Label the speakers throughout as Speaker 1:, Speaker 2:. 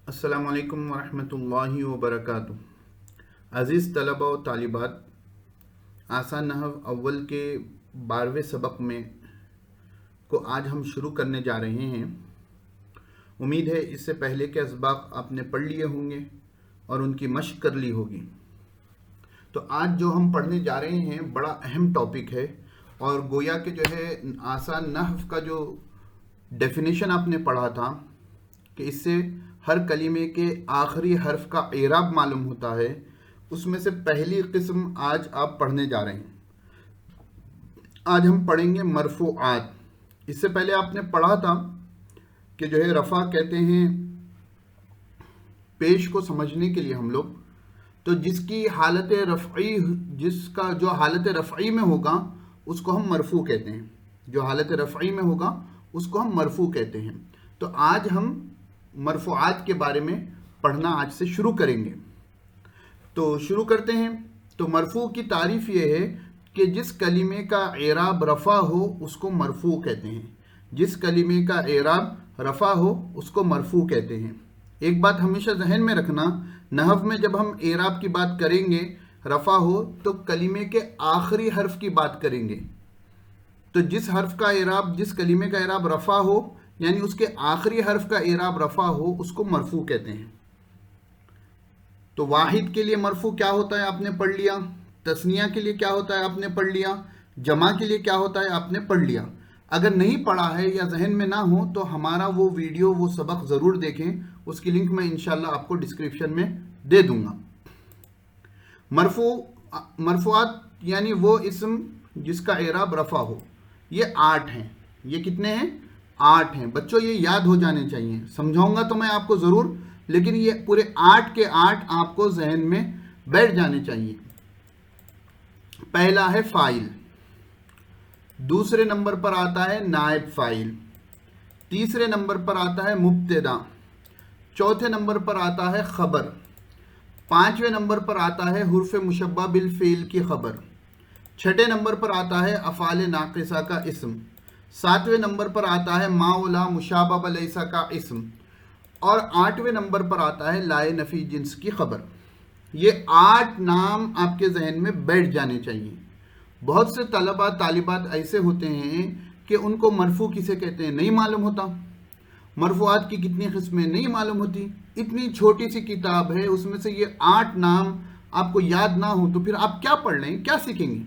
Speaker 1: السلام علیکم ورحمۃ اللہ وبرکاتہ۔ عزیز طلبہ و طالبات، آسان نحو اول کے 12ویں سبق میں کو آج ہم شروع کرنے جا رہے ہیں۔ امید ہے اس سے پہلے کے اسباق آپ نے پڑھ لیے ہوں گے اور ان کی مشق کر لی ہوگی۔ تو آج جو ہم پڑھنے جا رہے ہیں بڑا اہم ٹاپک ہے، اور گویا کہ جو ہے آسان نحو کا جو ڈیفینیشن آپ نے پڑھا تھا کہ اس سے ہر کلمے کے آخری حرف کا اعراب معلوم ہوتا ہے، اس میں سے پہلی قسم آج آپ پڑھنے جا رہے ہیں۔ آج ہم پڑھیں گے مرفوعات۔ اس سے پہلے آپ نے پڑھا تھا کہ جو ہے رفع کہتے ہیں پیش کو سمجھنے کے لیے ہم لوگ، تو جس کی حالت رفعی، جس کا جو حالت رفعی میں ہوگا اس کو ہم مرفوع کہتے ہیں۔ جو حالت رفعی میں ہوگا اس کو ہم مرفوع کہتے ہیں۔ تو آج ہم مرفوعات کے بارے میں پڑھنا آج سے شروع کریں گے۔ تو شروع کرتے ہیں۔ تو مرفوع کی تعریف یہ ہے کہ جس کلمے کا اعراب رفع ہو اس کو مرفوع کہتے ہیں۔ جس کلمے کا اعراب رفع ہو اس کو مرفوع کہتے ہیں۔ ایک بات ہمیشہ ذہن میں رکھنا، نحو میں جب ہم اعراب کی بات کریں گے رفع ہو تو کلمے کے آخری حرف کی بات کریں گے۔ تو جس حرف کا اعراب، جس کلمے کا اعراب رفع ہو، یعنی اس کے آخری حرف کا اعراب رفع ہو، اس کو مرفوع کہتے ہیں۔ تو واحد کے لیے مرفوع کیا ہوتا ہے آپ نے پڑھ لیا، تثنیہ کے لیے کیا ہوتا ہے آپ نے پڑھ لیا، جمع کے لیے کیا ہوتا ہے آپ نے پڑھ لیا۔ اگر نہیں پڑھا ہے یا ذہن میں نہ ہو تو ہمارا وہ ویڈیو، وہ سبق ضرور دیکھیں، اس کی لنک میں انشاءاللہ آپ کو ڈسکرپشن میں دے دوں گا۔ مرفوعات یعنی وہ اسم جس کا اعراب رفع ہو، یہ 8 ہیں۔ یہ کتنے ہیں؟ 8 ہیں۔ بچوں یہ یاد ہو جانے چاہیے، سمجھاؤں گا تو میں آپ کو ضرور، لیکن یہ پورے 8 کے 8 آپ کو ذہن میں بیٹھ جانے چاہیے۔ پہلا ہے فاعل، دوسرے نمبر پر آتا ہے نائب فاعل، تیسرے نمبر پر آتا ہے مبتدا، چوتھے نمبر پر آتا ہے خبر، پانچویں نمبر پر آتا ہے حرف مشبہ بالفعل کی خبر، چھٹے نمبر پر آتا ہے افعال ناقصہ کا اسم، ساتویں نمبر پر آتا ہے ما و لا مشابہ لیسا کا اسم، اور 8ویں نمبر پر آتا ہے لائے نفی جنس کی خبر۔ یہ 8 نام آپ کے ذہن میں بیٹھ جانے چاہیے۔ بہت سے طلبہ طالبات ایسے ہوتے ہیں کہ ان کو مرفوع کسے کہتے ہیں نہیں معلوم ہوتا، مرفوعات کی کتنی قسمیں نہیں معلوم ہوتی۔ اتنی چھوٹی سی کتاب ہے، اس میں سے یہ 8 نام آپ کو یاد نہ ہو تو پھر آپ کیا پڑھ لیں، کیا سیکھیں گے؟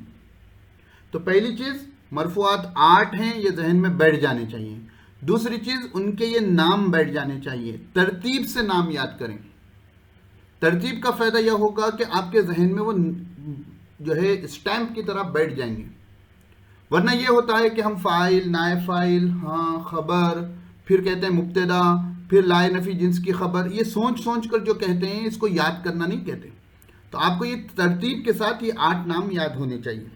Speaker 1: تو پہلی چیز مرفوعات 8 ہیں، یہ ذہن میں بیٹھ جانے چاہیے۔ دوسری چیز ان کے یہ نام بیٹھ جانے چاہیے، ترتیب سے نام یاد کریں۔ ترتیب کا فائدہ یہ ہوگا کہ آپ کے ذہن میں وہ جو ہے اسٹیمپ کی طرح بیٹھ جائیں گے، ورنہ یہ ہوتا ہے کہ ہم فاعل، نائب فاعل، ہاں خبر، پھر کہتے ہیں مبتدا، پھر لائے نفی جنس کی خبر، یہ سوچ سوچ کر جو کہتے ہیں اس کو یاد کرنا نہیں کہتے۔ تو آپ کو یہ ترتیب کے ساتھ یہ 8 نام یاد ہونے چاہیے۔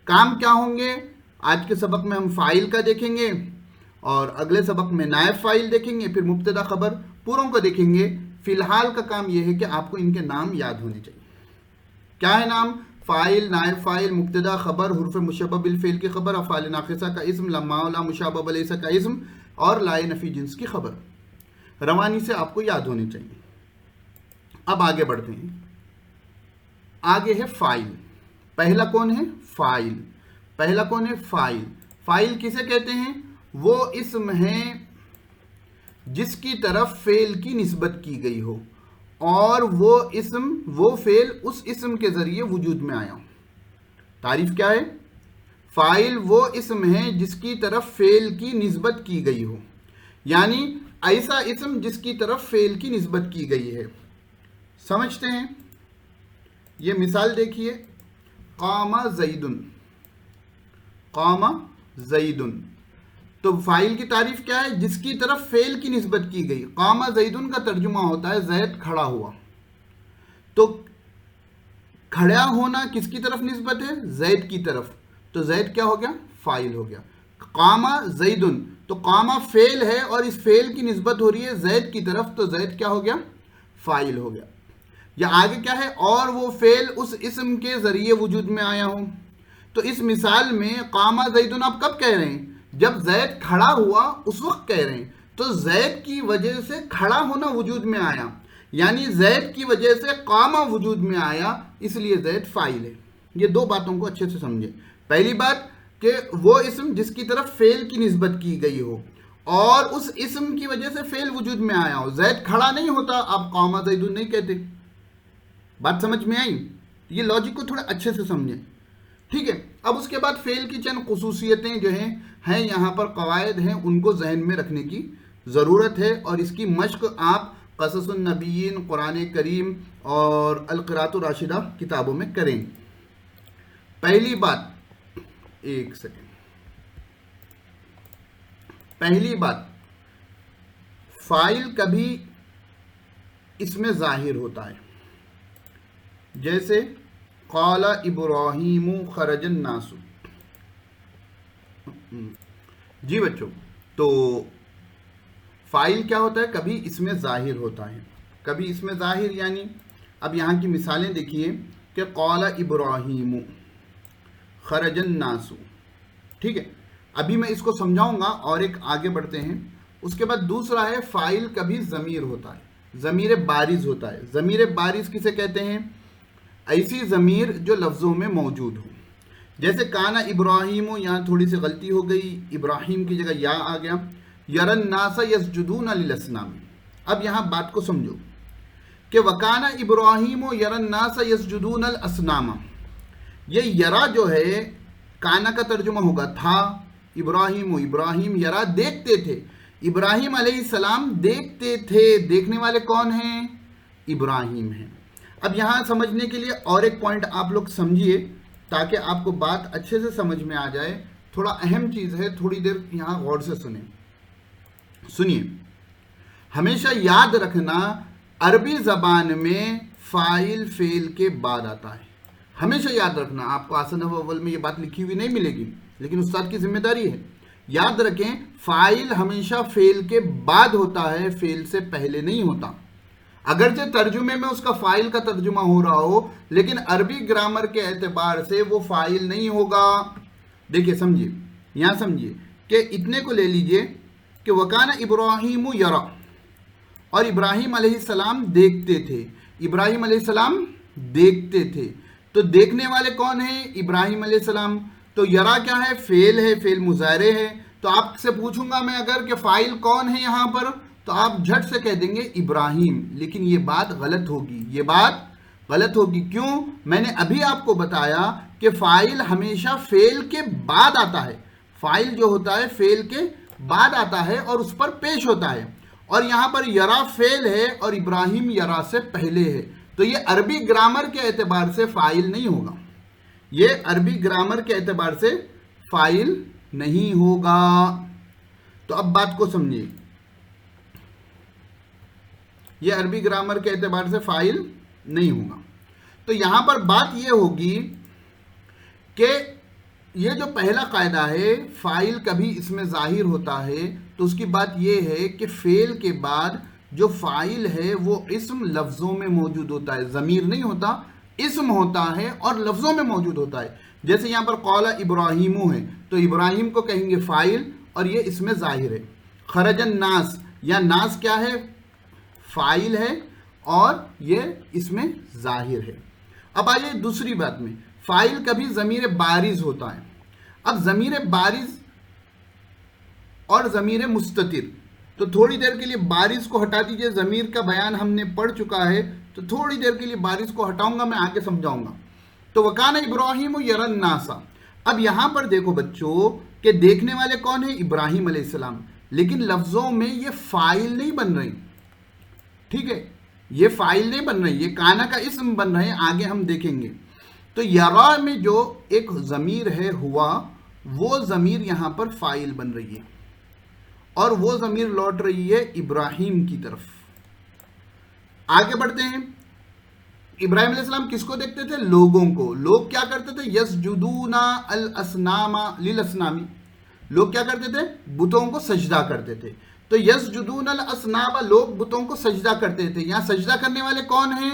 Speaker 1: کام کیا ہوں گے؟ آج کے سبق میں ہم فاعل کا دیکھیں گے، اور اگلے سبق میں نائب فاعل دیکھیں گے، پھر مبتدا خبر، پوروں کو دیکھیں گے۔ فی الحال کا کام یہ ہے کہ آپ کو ان کے نام یاد ہونے چاہیے۔ کیا ہے نام؟ فاعل، نائب فاعل، مبتدا خبر، حرف مشبہ بالفعل کی خبر، افعال ناقصہ کا اسم، لما لا مشابہ لیسا کا اسم، اور لائے نفی جنس کی خبر۔ روانی سے آپ کو یاد ہونے چاہیے۔ اب آگے بڑھتے ہیں۔ آگے ہے فاعل۔ پہلا کون ہے؟ فاعل۔ پہلا کون ہے؟ فاعل۔ فاعل کسے کہتے ہیں؟ وہ اسم ہے جس کی طرف فعل کی نسبت کی گئی ہو، اور وہ فعل اس اسم کے ذریعے وجود میں آیا ہو۔ تعریف کیا ہے؟ فاعل وہ اسم ہے جس کی طرف فعل کی نسبت کی گئی ہو، یعنی ایسا اسم جس کی طرف فعل کی نسبت کی گئی ہے۔ سمجھتے ہیں؟ یہ مثال دیکھیے، قام زیدن، قام زیدن۔ تو فاعل کی تعریف کیا ہے؟ جس کی طرف فعل کی نسبت کی گئی۔ قام زیدن کا ترجمہ ہوتا ہے زید کھڑا ہوا۔ تو کھڑا ہونا کس کی طرف نسبت ہے؟ زید کی طرف۔ تو زید کیا ہو گیا؟ فاعل ہو گیا۔ قام زیدن، تو قام فعل ہے اور اس فعل کی نسبت ہو رہی ہے زید کی طرف، تو زید کیا ہو گیا؟ فاعل ہو گیا۔ یا آگے کیا ہے؟ اور وہ فعل اس اسم کے ذریعے وجود میں آیا ہو۔ تو اس مثال میں قام زیدن آپ کب کہہ رہے ہیں؟ جب زید کھڑا ہوا اس وقت کہہ رہے ہیں۔ تو زید کی وجہ سے کھڑا ہونا وجود میں آیا، یعنی زید کی وجہ سے قامہ وجود میں آیا، اس لیے زید فاعل ہے۔ یہ دو باتوں کو اچھے سے سمجھے۔ پہلی بات کہ وہ اسم جس کی طرف فعل کی نسبت کی گئی ہو اور اس اسم کی وجہ سے فعل وجود میں آیا ہو۔ زید کھڑا نہیں ہوتا، آپ قامہ زید نہیں کہتے۔ بات سمجھ میں آئی؟ یہ لاجک کو تھوڑا اچھے سے سمجھیں، ٹھیک ہے؟ اب اس کے بعد فعل کی چند خصوصیتیں جو ہیں یہاں پر قواعد ہیں، ان کو ذہن میں رکھنے کی ضرورت ہے، اور اس کی مشق آپ قصص النبیین، قرآن کریم اور القراءۃ الراشدہ کتابوں میں کریں۔ پہلی بات، ایک سیکنڈ، پہلی بات، فاعل کبھی اس میں ظاہر ہوتا ہے، جیسے قال ابراہیم خرج الناس۔ جی بچوں، تو فاعل کیا ہوتا ہے؟ کبھی اس میں ظاہر ہوتا ہے، کبھی اس میں ظاہر، یعنی اب یہاں کی مثالیں دیکھیے کہ قال ابراہیم خرج الناس، ٹھیک ہے؟ ابھی میں اس کو سمجھاؤں گا اور ایک آگے بڑھتے ہیں۔ اس کے بعد دوسرا ہے فاعل کبھی ضمیر ہوتا ہے، ضمیر بارز ہوتا ہے۔ ضمیر بارز کسے کہتے ہیں؟ ایسی ضمیر جو لفظوں میں موجود ہو، جیسے کانا ابراہیم، یہاں تھوڑی سی غلطی ہو گئی، ابراہیم کی جگہ یا آ گیا۔ یری الناس یسجدون للاصنام، اب یہاں بات کو سمجھو کہ وکانا ابراہیم یری الناس یسجدون الاصنام، یہ یرا جو ہے کانا کا ترجمہ ہوگا تھا، ابراہیم یرا دیکھتے تھے، ابراہیم علیہ السلام دیکھتے تھے، دیکھنے والے کون ہیں؟ ابراہیم ہیں۔ اب یہاں سمجھنے کے لیے اور ایک پوائنٹ آپ لوگ سمجھیے تاکہ آپ کو بات اچھے سے سمجھ میں آ جائے، تھوڑا اہم چیز ہے، تھوڑی دیر یہاں غور سے سنیے۔ ہمیشہ یاد رکھنا عربی زبان میں فاعل فعل کے بعد آتا ہے، ہمیشہ یاد رکھنا۔ آپ کو آسن اول میں یہ بات لکھی ہوئی نہیں ملے گی، لیکن استاد کی ذمہ داری ہے، یاد رکھیں فاعل ہمیشہ فعل کے بعد ہوتا ہے، فعل سے پہلے نہیں ہوتا۔ اگرچہ ترجمے میں اس کا فاعل کا ترجمہ ہو رہا ہو، لیکن عربی گرامر کے اعتبار سے وہ فاعل نہیں ہوگا۔ دیکھیے سمجھیے، یہاں سمجھیے کہ اتنے کو لے لیجئے کہ وکان ابراہیم یرا، اور ابراہیم علیہ السلام دیکھتے تھے، ابراہیم علیہ السلام دیکھتے تھے، تو دیکھنے والے کون ہیں؟ ابراہیم علیہ السلام۔ تو یرا کیا ہے؟ فعل ہے، فعل مضارع ہے۔ تو آپ سے پوچھوں گا میں اگر کہ فاعل کون ہے یہاں پر، تو آپ جھٹ سے کہہ دیں گے ابراہیم، لیکن یہ بات غلط ہوگی، یہ بات غلط ہوگی۔ کیوں؟ میں نے ابھی آپ کو بتایا کہ فاعل ہمیشہ فعل کے بعد آتا ہے، فاعل جو ہوتا ہے فعل کے بعد آتا ہے اور اس پر پیش ہوتا ہے، اور یہاں پر یرا فعل ہے اور ابراہیم یرا سے پہلے ہے، تو یہ عربی گرامر کے اعتبار سے فاعل نہیں ہوگا، یہ عربی گرامر کے اعتبار سے فاعل نہیں ہوگا۔ تو اب بات کو سمجھیے، یہ عربی گرامر کے اعتبار سے فاعل نہیں ہوگا۔ تو یہاں پر بات یہ ہوگی کہ یہ جو پہلا قاعدہ ہے فاعل کبھی اس میں ظاہر ہوتا ہے، تو اس کی بات یہ ہے کہ فعل کے بعد جو فاعل ہے وہ اسم لفظوں میں موجود ہوتا ہے، ضمیر نہیں ہوتا، اسم ہوتا ہے اور لفظوں میں موجود ہوتا ہے۔ جیسے یہاں پر قال ابراہیم ہے تو ابراہیم کو کہیں گے فاعل اور یہ اس میں ظاہر ہے۔ خرج الناس، یا ناس کیا ہے؟ فاعل ہے اور یہ اس میں ظاہر ہے۔ اب آئیے دوسری بات میں، فاعل کبھی ضمیر بارز ہوتا ہے۔ اب ضمیر بارز اور ضمیر مستتر، تو تھوڑی دیر کے لیے بارز کو ہٹا دیجئے، ضمیر کا بیان ہم نے پڑھ چکا ہے، تو تھوڑی دیر کے لیے بارز کو ہٹاؤں گا، میں آگے سمجھاؤں گا۔ تو وکان ابراہیم یری الناس، اب یہاں پر دیکھو بچوں کہ دیکھنے والے کون ہیں؟ ابراہیم علیہ السلام، لیکن لفظوں میں یہ فاعل نہیں بن رہی، ٹھیک ہے، یہ فاعل نہیں بن رہی، یہ کانا کا اسم بن رہے ہیں، آگے ہم دیکھیں گے۔ تو یرا میں جو ایک ضمیر ہے ہوا، وہ ضمیر یہاں پر فاعل بن رہی ہے اور وہ ضمیر لوٹ رہی ہے ابراہیم کی طرف۔ آگے بڑھتے ہیں۔ ابراہیم علیہ السلام کس کو دیکھتے تھے؟ لوگوں کو۔ لوگ کیا کرتے تھے؟ یسجدون الاصنام للاصنام، لوگ کیا کرتے تھے؟ بتوں کو سجدہ کرتے تھے۔ تو یسجدون الاصنام، لوگ بتوں کو سجدہ کرتے تھے، یہاں سجدہ کرنے والے کون ہیں؟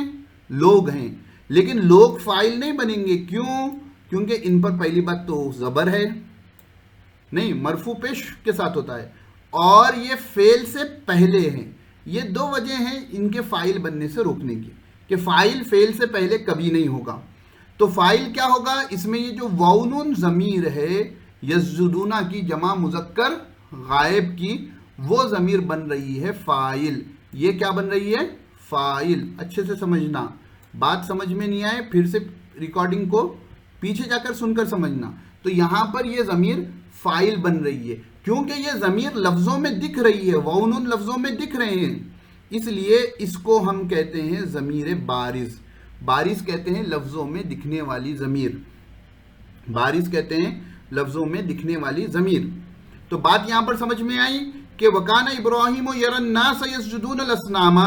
Speaker 1: لوگ ہیں، لیکن لوگ فاعل نہیں بنیں گے۔ کیوں؟ کیونکہ ان پر پہلی بات تو زبر ہے نہیں، مرفوع پیش کے ساتھ ہوتا ہے، اور یہ فعل سے پہلے ہیں. یہ دو وجہ ہیں ان کے فاعل بننے سے روکنے کی کہ فاعل فعل سے پہلے کبھی نہیں ہوگا. تو فاعل کیا ہوگا؟ اس میں یہ جو واو نون ضمیر ہے یسجدون کی جمع مذکر غائب کی، وہ ضمیر بن رہی ہے فاعل. یہ کیا بن رہی ہے؟ فاعل. اچھے سے سمجھنا، بات سمجھ میں نہیں آئے پھر سے ریکارڈنگ کو پیچھے جا کر سن کر سمجھنا. تو یہاں پر یہ ضمیر فاعل بن رہی ہے کیونکہ یہ ضمیر لفظوں میں دکھ رہی ہے، واو نون لفظوں میں دکھ رہے ہیں، اس لیے اس کو ہم کہتے ہیں ضمیر بارز. بارز کہتے ہیں لفظوں میں دکھنے والی ضمیر، بارز کہتے ہیں لفظوں میں دکھنے والی ضمیر. تو بات یہاں پر سمجھ میں آئی کہ وَكَانَ إِبْرَاهِيمُ يَرَى النَّاسَ يَسْجُدُونَ الْأَصْنَامَ.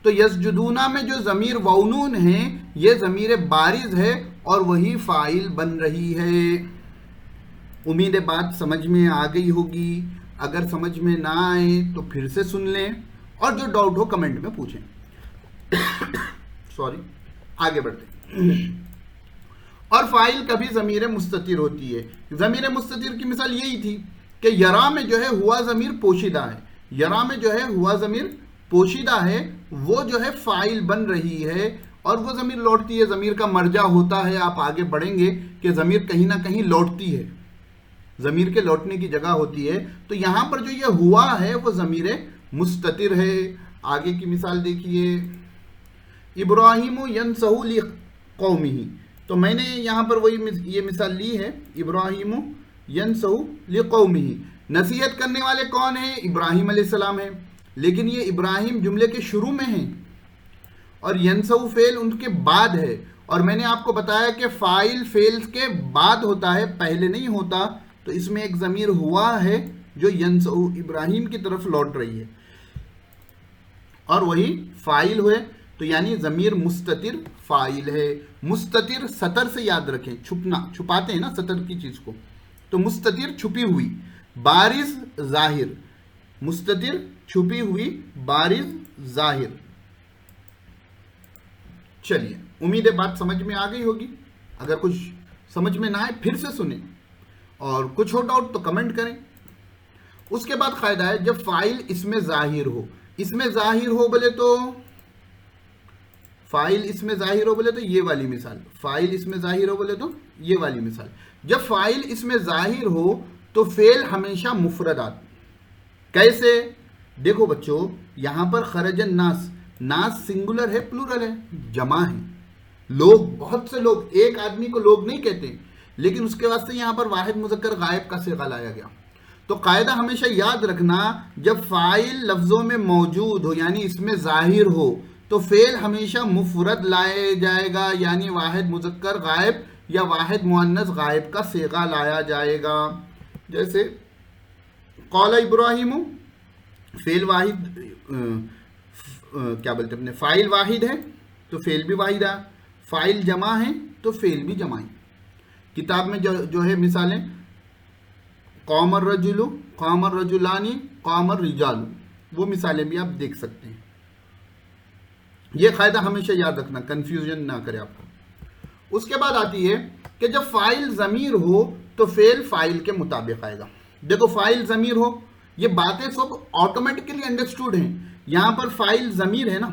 Speaker 1: تو یسجدون میں جو ضمیر واو نون ہے یہ ضمیر بارز ہے اور وہی فاعل بن رہی ہے. امید ہے بات سمجھ میں آ گئی ہوگی. اگر سمجھ میں نہ آئے تو پھر سے سن لیں اور جو ڈاؤٹ ہو کمنٹ میں پوچھیں. سوری، آگے بڑھتے ہیں. اور فاعل کبھی ضمیر مستتر ہوتی ہے. ضمیر مستتر کی مثال یہی تھی کہ یرا میں جو ہے ہوا ضمیر پوشیدہ ہے، یرا میں جو ہے ہوا ضمیر پوشیدہ ہے، وہ جو ہے فاعل بن رہی ہے اور وہ ضمیر لوٹتی ہے. ضمیر کا مرجع ہوتا ہے، آپ آگے بڑھیں گے کہ ضمیر کہیں نہ کہیں لوٹتی ہے، ضمیر کے لوٹنے کی جگہ ہوتی ہے. تو یہاں پر جو یہ ہوا ہے وہ ضمیر مستتر ہے. آگے کی مثال دیکھیے، ابراہیم ینصح لقومہ. تو میں نے یہاں پر وہی یہ مثال لی ہے، ابراہیم ینصح لقومہ. نصیحت کرنے والے کون ہیں؟ ابراہیم علیہ السلام ہیں، لیکن یہ ابراہیم جملے کے شروع میں ہیں اور ینصح فعل ان کے بعد ہے. اور میں نے آپ کو بتایا کہ فاعل فعل کے بعد ہوتا ہے، پہلے نہیں ہوتا. تو اس میں ایک ضمیر ہوا ہے جو ینصح ابراہیم کی طرف لوٹ رہی ہے اور وہی فاعل ہوئے. تو یعنی ضمیر مستتر فاعل ہے. مستتر سطر سے یاد رکھیں، چھپنا، چھپاتے ہیں نا سطر کی چیز کو. تو مستتر چھپی ہوئی، بارز ظاہر. مستتر چھپی ہوئی، بارز ظاہر. چلیے، امید ہے بات سمجھ میں آ گئی ہوگی. اگر کچھ سمجھ میں نہ آئے پھر سے سنیں اور کچھ ہو ڈاؤٹ تو کمنٹ کریں. اس کے بعد قاعدہ ہے جب فاعل اس میں ظاہر ہو، اس میں ظاہر ہو بولے تو فاعل اس میں ظاہر ہو بولے تو یہ والی مثال، فاعل اس میں ظاہر ہو بولے تو یہ والی مثال. جب فاعل اس میں ظاہر ہو تو فعل ہمیشہ مفرد آتا. کیسے؟ دیکھو بچوں، یہاں پر خرج الناس، ناس سنگولر ہے پلورل ہے، جمع ہے. لوگ، بہت سے لوگ، ایک آدمی کو لوگ نہیں کہتے، لیکن اس کے واسطے یہاں پر واحد مذکر غائب کا صیغہ لایا گیا. تو قاعدہ ہمیشہ یاد رکھنا، جب فاعل لفظوں میں موجود ہو یعنی اس میں ظاہر ہو تو فعل ہمیشہ مفرد لائے جائے گا، یعنی واحد مذکر غائب یا واحد مؤنث غائب کا صیغہ لایا جائے گا. جیسے قال ابراہیم، فعل واحد، کیا بولتے اپنے، فاعل واحد ہے تو فعل بھی واحد ہے، فاعل جمع ہے تو فعل بھی جمع ہے. کتاب میں جو ہے مثالیں، قام الرجل، قام الرجلان، قام الرجال، وہ مثالیں بھی آپ دیکھ سکتے ہیں. یہ قاعدہ ہمیشہ یاد رکھنا، کنفیوژن نہ کرے آپ کو. اس کے بعد آتی ہے کہ جب فاعل ضمیر ہو تو فعل فاعل کے مطابق آئے گا. دیکھو فاعل ضمیر ہو، یہ باتیں سب آٹومیٹکلی انڈرسٹوڈ ہیں. یہاں پر فاعل ضمیر ہے نا،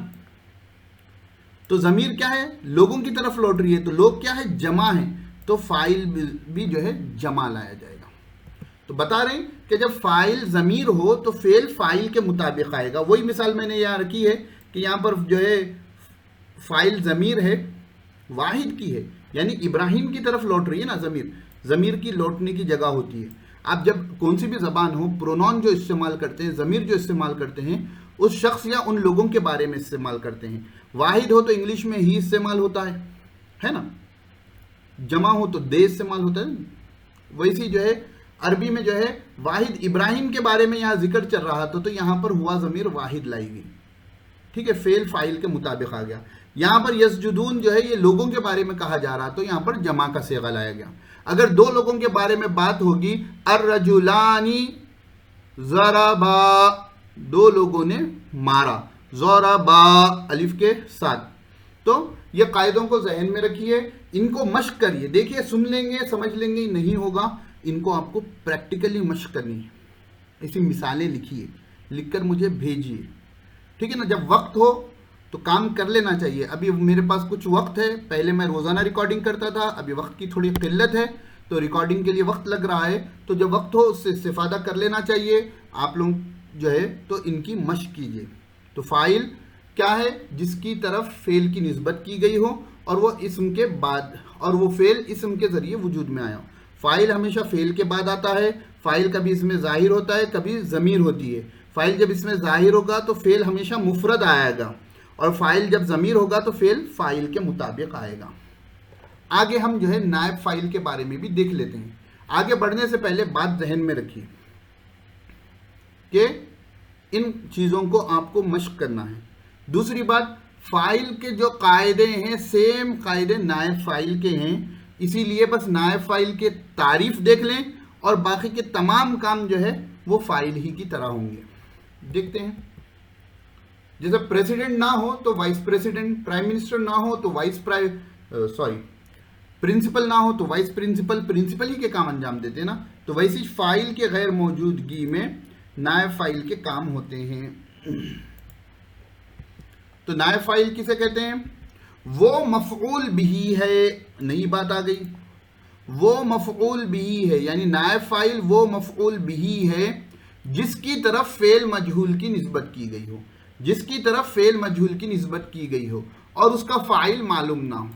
Speaker 1: تو ضمیر کیا ہے؟ لوگوں کی طرف لوٹ رہی ہے. تو لوگ کیا ہے؟ جمع ہے، تو فاعل بھی جو ہے جمع لایا جائے گا. تو بتا رہے ہیں کہ جب فاعل ضمیر ہو تو فعل فاعل کے مطابق آئے گا. وہی مثال میں نے یہاں رکھی ہے کہ یہاں پر جو ہے فاعل ضمیر ہے، واحد کی ہے، یعنی ابراہیم کی طرف لوٹ رہی ہے نا. ضمیر کی لوٹنے کی جگہ ہوتی ہے. آپ جب کون سی بھی زبان ہو، پرونون جو استعمال کرتے ہیں، ضمیر جو استعمال کرتے ہیں، اس شخص یا ان لوگوں کے بارے میں استعمال کرتے ہیں. واحد ہو تو انگلش میں ہی استعمال ہوتا ہے نا. جمع ہو تو دے استعمال ہوتا ہے. ویسی جو ہے عربی میں جو ہے واحد، ابراہیم کے بارے میں یہاں ذکر چل رہا تھا تو یہاں پر ہوا ضمیر واحد لائی گئی. ٹھیک ہے، فعل فاعل کے مطابق آ گیا. یہاں پر یسجدون جو ہے یہ لوگوں کے بارے میں کہا جا رہا تو یہاں پر جمع کا صیغہ لایا گیا. اگر دو لوگوں کے بارے میں بات ہوگی، الرجلانی ضربا، دو لوگوں نے مارا، ضربا الف کے ساتھ. تو یہ قاعدوں کو ذہن میں رکھیے، ان کو مشق کریے. دیکھیے سن لیں گے، سمجھ لیں گے، نہیں ہوگا، ان کو آپ کو پریکٹیکلی مشق کرنی ہے. ایسی مثالیں لکھیے, لکھ کر مجھے بھیجیے, ٹھیک ہے نا. جب وقت ہو تو کام کر لینا چاہیے. ابھی میرے پاس کچھ وقت ہے, پہلے میں روزانہ ریکارڈنگ کرتا تھا, ابھی وقت کی تھوڑی قلت ہے تو ریکارڈنگ کے لیے وقت لگ رہا ہے, تو جب وقت ہو اس سے استفادہ کر لینا چاہیے. آپ لوگ جو ہے تو ان کی مشق کیجیے. تو فاعل کیا ہے؟ جس کی طرف فعل کی نسبت کی گئی ہو اور وہ اسم کے بعد, اور وہ فعل اسم کے ذریعے وجود میں آیا ہو. فاعل ہمیشہ فعل کے بعد آتا ہے. فاعل کبھی اس میں ظاہر ہوتا ہے, کبھی ضمیر ہوتی ہے. فاعل جب اس میں ظاہر ہوگا تو فعل ہمیشہ مفرد آئے گا, اور فاعل جب ضمیر ہوگا تو فعل فاعل کے مطابق آئے گا. آگے ہم جو ہے نائب فاعل کے بارے میں بھی دیکھ لیتے ہیں. آگے بڑھنے سے پہلے بات ذہن میں رکھیے کہ ان چیزوں کو آپ کو مشق کرنا ہے. دوسری بات, فاعل کے جو قاعدے ہیں سیم قاعدے نائب فاعل کے ہیں, اسی لیے بس نائب فاعل کے تعریف دیکھ لیں اور باقی کے تمام کام جو ہے وہ فاعل ہی کی طرح ہوں گے. دیکھتے ہیں. جیسے پریزیڈنٹ نہ ہو تو وائس پریزیڈنٹ, پرائم منسٹر نہ ہو تو پرنسپل نہ ہو تو وائس پرنسپل, پرنسپل ہی کے کام انجام دیتے ہیں نا. تو ویسے فاعل کے غیر موجودگی میں نائب فاعل کے کام ہوتے ہیں. تو نائب فاعل کسے کہتے ہیں؟ وہ مفعول بھی ہے. نئی بات آ گئی, وہ مفعول بھی ہے, یعنی نائب فاعل وہ مفعول بھی ہے جس کی طرف فعل مجہول کی نسبت کی گئی ہو, جس کی طرف فعل مجہول کی نسبت کی گئی ہو اور اس کا فاعل معلوم نہ ہو,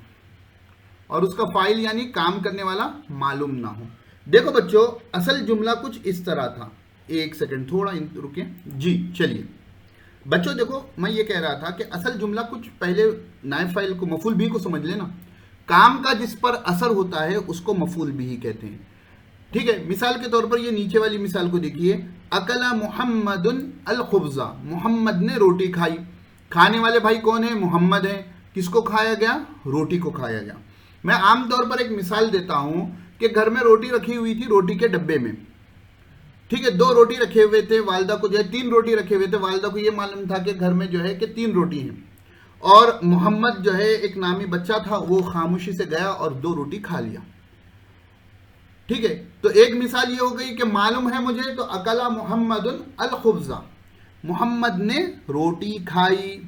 Speaker 1: اور اس کا فاعل یعنی کام کرنے والا معلوم نہ ہو. دیکھو بچوں, اصل جملہ کچھ اس طرح تھا. ایک سیکنڈ تھوڑا رکیں. جی چلیے بچوں, دیکھو میں یہ کہہ رہا تھا کہ اصل جملہ کچھ پہلے نائب فاعل کو مفعول بھی کو سمجھ لینا. کام کا جس پر اثر ہوتا ہے اس کو مفعول بھی کہتے ہیں. ٹھیک ہے, مثال کے طور پر یہ نیچے والی مثال کو دیکھیے. اکل محمد الخبز, محمد نے روٹی کھائی. کھانے والے بھائی کون ہیں؟ محمد ہیں. کس کو کھایا گیا؟ روٹی کو کھایا گیا. میں عام طور پر ایک مثال دیتا ہوں کہ گھر میں روٹی رکھی ہوئی تھی روٹی کے ڈبے میں. ٹھیک ہے, 2 روٹی رکھے ہوئے تھے, والدہ کو جو ہے 3 روٹی رکھے ہوئے تھے. والدہ کو یہ معلوم تھا کہ گھر میں جو ہے کہ 3 روٹی ہیں, اور محمد جو ہے ایک نامی بچہ تھا, وہ خاموشی سے گیا اور 2 روٹی کھا لیا. ٹھیک ہے, تو ایک مثال یہ ہو گئی کہ معلوم ہے مجھے, تو اکلا محمد الخبز, محمد نے روٹی کھائی.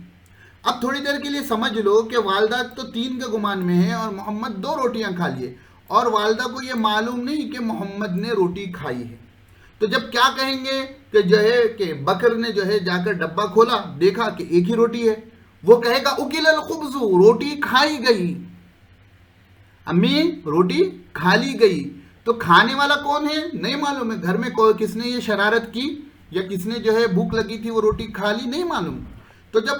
Speaker 1: اب تھوڑی دیر کے لیے سمجھ لو کہ والدہ تو 3 کے گمان میں ہے اور محمد 2 روٹیاں کھا لیے, اور والدہ کو یہ معلوم نہیں کہ محمد نے روٹی کھائی ہے. تو جب کیا کہیں گے کہ جو ہے کہ بکر نے جو ہے جا کر ڈبہ کھولا, دیکھا کہ ایک ہی روٹی ہے, وہ کہے گا اکل الخبز, روٹی کھائی گئی, امی روٹی کھا لی گئی. تو کھانے والا کون ہے نہیں معلوم ہے. گھر میں کس نے یہ شرارت کی یا کس نے جو ہے بھوک لگی تھی وہ روٹی کھا لی, نہیں معلوم. تو جب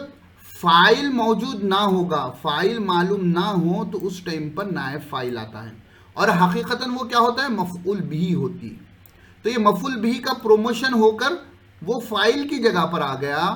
Speaker 1: فاعل موجود نہ ہوگا, فاعل معلوم نہ ہو, تو اس ٹائم پر نائب فاعل آتا ہے, اور حقیقتاً وہ کیا ہوتا ہے؟ مفعول بھی ہوتی ہے. تو یہ مفعول بھی کا پروموشن ہو کر وہ فاعل کی جگہ پر آ گیا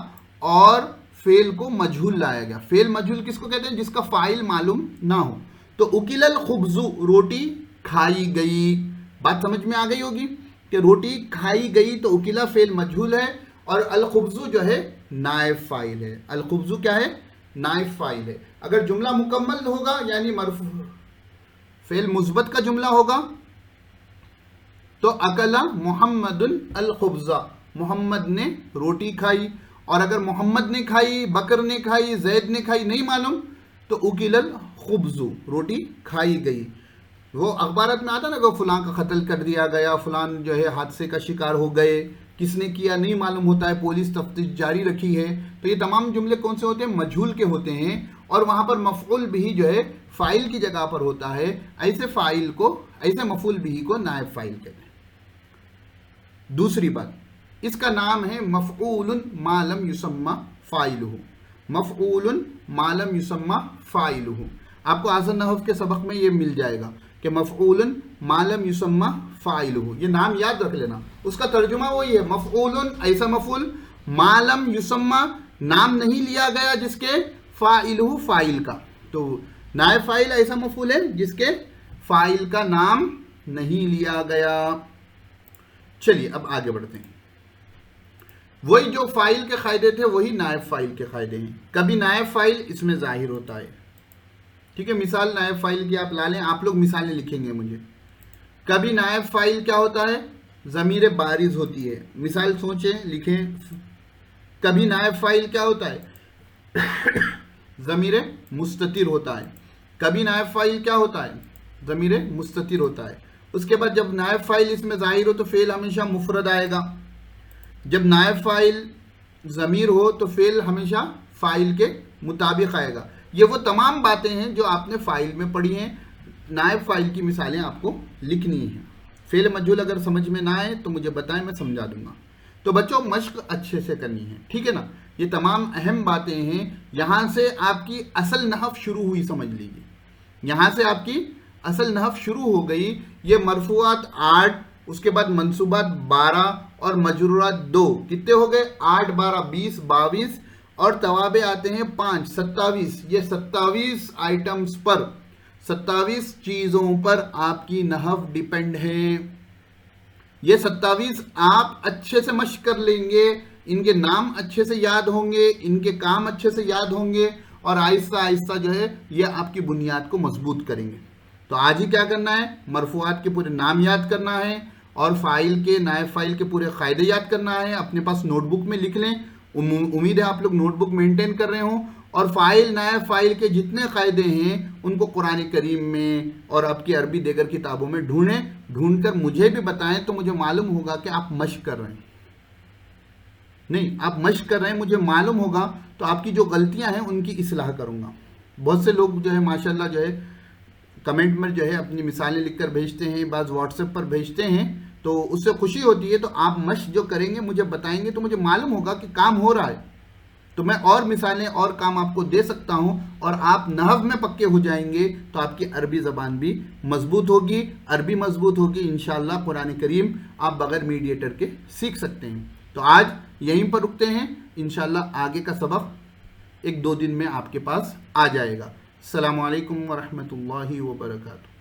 Speaker 1: اور فعل کو مجہول لایا گیا. فعل مجہول کس کو کہتے ہیں؟ جس کا فاعل معلوم نہ ہو. تو اکل الخبز, روٹی کھائی گئی. بات سمجھ میں آ گئی ہوگی کہ روٹی کھائی گئی تو اکلا فعل مجہول ہے, اور الخبز جو ہے نائب فاعل ہے. الخبز کیا ہے؟ نائب فاعل ہے. اگر جملہ مکمل ہوگا یعنی مرفوع فعل مثبت کا جملہ ہوگا تو اکلا محمد الخبز, محمد نے روٹی کھائی. اور اگر محمد نے کھائی, بکر نے کھائی, زید نے کھائی, نہیں معلوم, تو اکل الخبز, روٹی کھائی گئی. وہ اخبارات میں آتا نا کہ فلاں کا قتل کر دیا گیا, فلان جو ہے حادثے کا شکار ہو گئے, کس نے کیا نہیں معلوم ہوتا ہے, پولیس تفتیش جاری رکھی ہے. تو یہ تمام جملے کون سے ہوتے ہیں؟ مجہول کے ہوتے ہیں, اور وہاں پر مفعول بھی جو ہے فاعل کی جگہ پر ہوتا ہے. ایسے فاعل کو, ایسے مفعول بھی کو نائب فاعل کہتے ہیں. دوسری بات, اس کا نام ہے مفعول ما لم یسمى فاعلہ. مفعول ما لم یسمى فاعلہ. آپ کو آسن نحو کے سبق میں یہ مل جائے گا کہ مفعول ما لم یسمى فاعلہ, یہ نام یاد رکھ لینا. اس کا ترجمہ وہی ہے, مفعول ایسا مفعول, ما لم یسمى نام نہیں لیا گیا جس کے فاعلہ فاعل کا. تو نائب فاعل ایسا مفعول ہے جس کے فاعل کا نام نہیں لیا گیا. چلیے اب آگے بڑھتے ہیں. وہی جو فاعل کے قاعدے تھے وہی نائب فاعل کے قاعدے ہیں. کبھی نائب فاعل اس میں ظاہر ہوتا ہے. ٹھیک ہے, مثال نائب فاعل کی آپ لا لیں, آپ لوگ مثالیں لکھیں گے مجھے. کبھی نائب فاعل کیا ہوتا ہے؟ ضمیر بارز ہوتی ہے. مثال سوچیں, لکھیں. کبھی نائب فاعل کیا ہوتا ہے؟ ضمیر مستتر ہوتا ہے. کبھی نائب فاعل کیا ہوتا ہے؟ ضمیر مستتر ہوتا ہے. اس کے بعد جب نائب فاعل اس میں ظاہر ہو تو فعل ہمیشہ مفرد آئے گا. جب نائب فاعل ضمیر ہو تو فعل ہمیشہ فاعل کے مطابق آئے گا. یہ وہ تمام باتیں ہیں جو آپ نے فاعل میں پڑھی ہیں. نائب فاعل کی مثالیں آپ کو لکھنی ہیں. فعل مجہول اگر سمجھ میں نہ آئے تو مجھے بتائیں, میں سمجھا دوں گا. تو بچوں مشق اچھے سے کرنی ہے, ٹھیک ہے نا. یہ تمام اہم باتیں ہیں. یہاں سے آپ کی اصل نحو شروع ہوئی, سمجھ لیجیے. یہاں سے آپ کی اصل نحو شروع ہو گئی. یہ مرفوعات 8, اس کے بعد منصوبات 12 اور مجرورات 2. کتنے ہو گئے؟ 8 12 20 22, اور توابع آتے ہیں 5 27. یہ 27 آئٹمز پر, 27 چیزوں پر آپ کی نحو ڈیپینڈ ہے. یہ 27 آپ اچھے سے مشق کر لیں گے, ان کے نام اچھے سے یاد ہوں گے, ان کے کام اچھے سے یاد ہوں گے, اور آہستہ آہستہ جو ہے یہ آپ کی بنیاد کو مضبوط کریں گے. تو آج ہی کیا کرنا ہے؟ مرفوعات کے پورے نام یاد کرنا ہے, اور فاعل کے, نائب فاعل کے پورے قاعدے یاد کرنا ہے. اپنے پاس نوٹ بک میں لکھ لیں. امید ہے آپ لوگ نوٹ بک مینٹین کر رہے ہوں. اور فاعل, نائب فاعل کے جتنے قاعدے ہیں ان کو قرآن کریم میں اور آپ کی عربی دیگر کتابوں میں ڈھونڈ کر مجھے بھی بتائیں, تو مجھے معلوم ہوگا کہ آپ مشق کر رہے ہیں. نہیں, آپ مشق کر رہے ہیں, مجھے معلوم ہوگا, تو آپ کی جو غلطیاں ہیں ان کی اصلاح کروں گا. بہت سے لوگ جو ہے ماشاءاللہ جو ہے کمنٹ میں جو ہے اپنی مثالیں لکھ کر بھیجتے ہیں, بعض واٹس ایپ پر بھیجتے ہیں, تو اس سے خوشی ہوتی ہے. تو آپ مشق جو کریں گے, مجھے بتائیں گے, تو مجھے معلوم ہوگا کہ کام ہو رہا ہے. تو میں اور مثالیں اور کام آپ کو دے سکتا ہوں, اور آپ نحو میں پکے ہو جائیں گے, تو آپ کی عربی زبان بھی مضبوط ہوگی, عربی مضبوط ہوگی. انشاءاللہ قرآن کریم آپ بغیر میڈیٹر کے سیکھ سکتے ہیں. تو آج یہیں پر رکتے ہیں. انشاءاللہ آگے کا سبق 1-2 دن میں آپ کے پاس آ جائے گا. السلام علیکم ورحمۃ اللہ وبرکاتہ.